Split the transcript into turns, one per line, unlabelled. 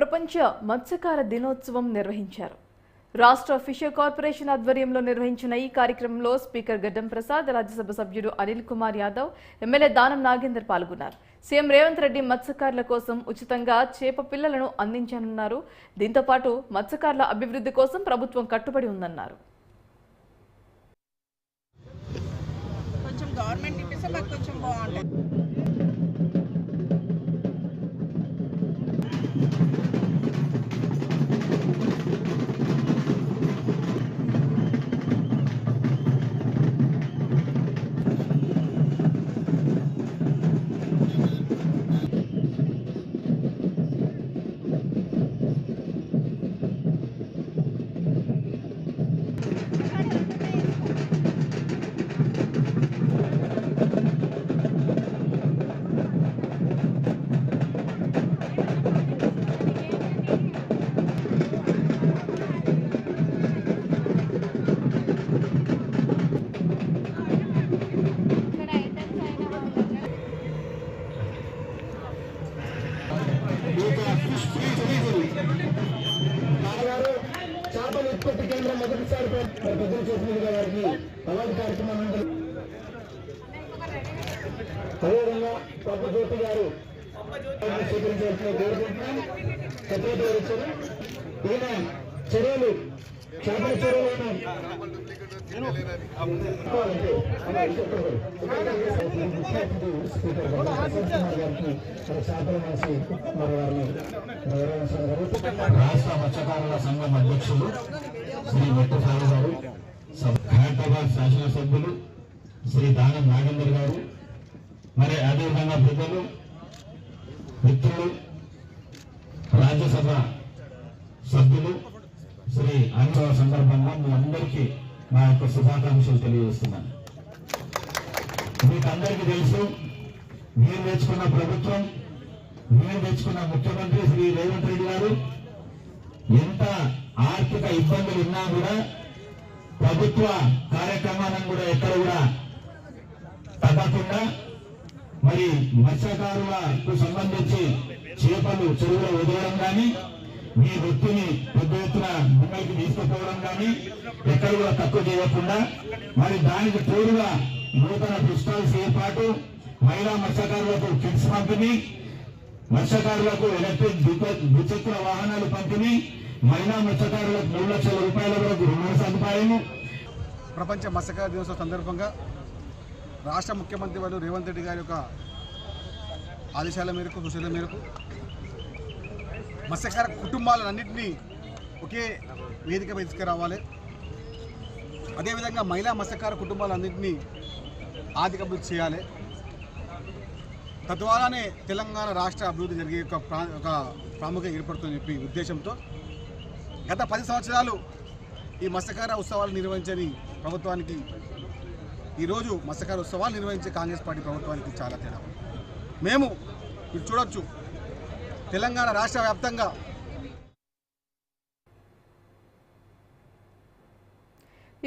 ప్రపంచ మత్స్యకార దినోత్సవం నిర్వహించారు. రాష్ట్ర ఫిషర్ కార్పొరేషన్ ఆధ్వర్యంలో నిర్వహించిన ఈ కార్యక్రమంలో స్పీకర్ గడ్డం ప్రసాద్, రాజ్యసభ సభ్యుడు అనిల్ కుమార్ యాదవ్, ఎమ్మెల్యే దానం నాగేందర్ పాల్గొన్నారు. సీఎం రేవంత్ రెడ్డి మత్స్యకారుల కోసం ఉచితంగా చేప పిల్లలను అందించనున్నారు. దీంతో పాటు మత్స్యకారుల అభివృద్ధి కోసం ప్రభుత్వం కట్టుబడి ఉందన్నారు.
చేపల ఉత్పత్తి కేంద్రం మొదటిసారి ప్రజలు చేసినట్టుగా వారికి అవార్డు కార్యక్రమం అదేవిధంగా పబ్బజ్యోతి గారు స్వీకరించాల్సిన కోరుకుంటున్నాం. సెక్రటరీ గారు వచ్చారు. ఈయన చెరువులు చేపల చెరువులను
రాష్ట్ర మత్స్యకారుల సంఘం అధ్యక్షులు శ్రీ మెట్టుసాయి గారు, హైదరాబాద్ శాసనసభ్యులు శ్రీ దానం నాగేందర్ గారు, మరి అదేవిధంగా పెద్దలు మిత్రులు రాజ్యసభ సభ్యులు శ్రీ అనుభవ సందర్భంగా మీ అందరికీ నా యొక్క శుభాకాంక్షలు తెలియజేస్తున్నాను. మీకందరికీ తెలుసు, మీరు తెచ్చుకున్న ప్రభుత్వం, మీరు తెచ్చుకున్న ముఖ్యమంత్రి శ్రీ రేవంత్ రెడ్డి గారు ఎంత ఆర్థిక ఇబ్బందులు ఉన్నా కూడా ప్రభుత్వ కార్యక్రమాలను కూడా ఎక్కడ కూడా తగ్గకుండా మరి మత్స్యకారులకు సంబంధించి చేపలు చెరువులో వదలడం కానీ, మీ వృత్తిని పెద్ద ఎత్తున ముందుకు తీసుకుపోవడం కానీ ఎక్కడ కూడా తక్కువ చేయకుండా, మరి దానికి తోడుగా నూతన పుస్తకాలు ఏర్పాటు, మహిళా మత్స్యకారులకు కిట్స్ పంపిణీ, మత్స్యకారులకు ఎలక్ట్రిక్ ద్విచక్ర వాహనాలు పంపిణీ, మహిళా మత్స్యకారులకు 3 లక్షల రూపాయల వరకు రుణ సదుపాయము.
ప్రపంచ మత్స్యకార దినోత్సవం సందర్భంగా రాష్ట్ర ముఖ్యమంత్రి వారు రేవంత్ రెడ్డి గారి యొక్క ఆదేశాల మేరకు, సూచనల మేరకు మత్స్యకార కుటుంబాలన్నింటినీ ఒకే వేదిక తీసుకురావాలి. అదేవిధంగా మహిళా మత్స్యకార కుటుంబాలన్నింటినీ ఆర్థిక అభివృద్ధి చేయాలి. తద్వారానే తెలంగాణ రాష్ట్ర అభివృద్ధి జరిగే ఒక ప్రాముఖ్యత ఏర్పడుతుందని చెప్పి ఉద్దేశంతో గత 10 సంవత్సరాలు ఈ మత్స్యకార ఉత్సవాలు నిర్వహించని ప్రభుత్వానికి, ఈరోజు మత్స్యకార ఉత్సవాలు నిర్వహించే కాంగ్రెస్ పార్టీ ప్రభుత్వానికి చాలా తేడా. మేము మీరు చూడొచ్చు, తెలంగాణ రాష్ట్ర వ్యాప్తంగా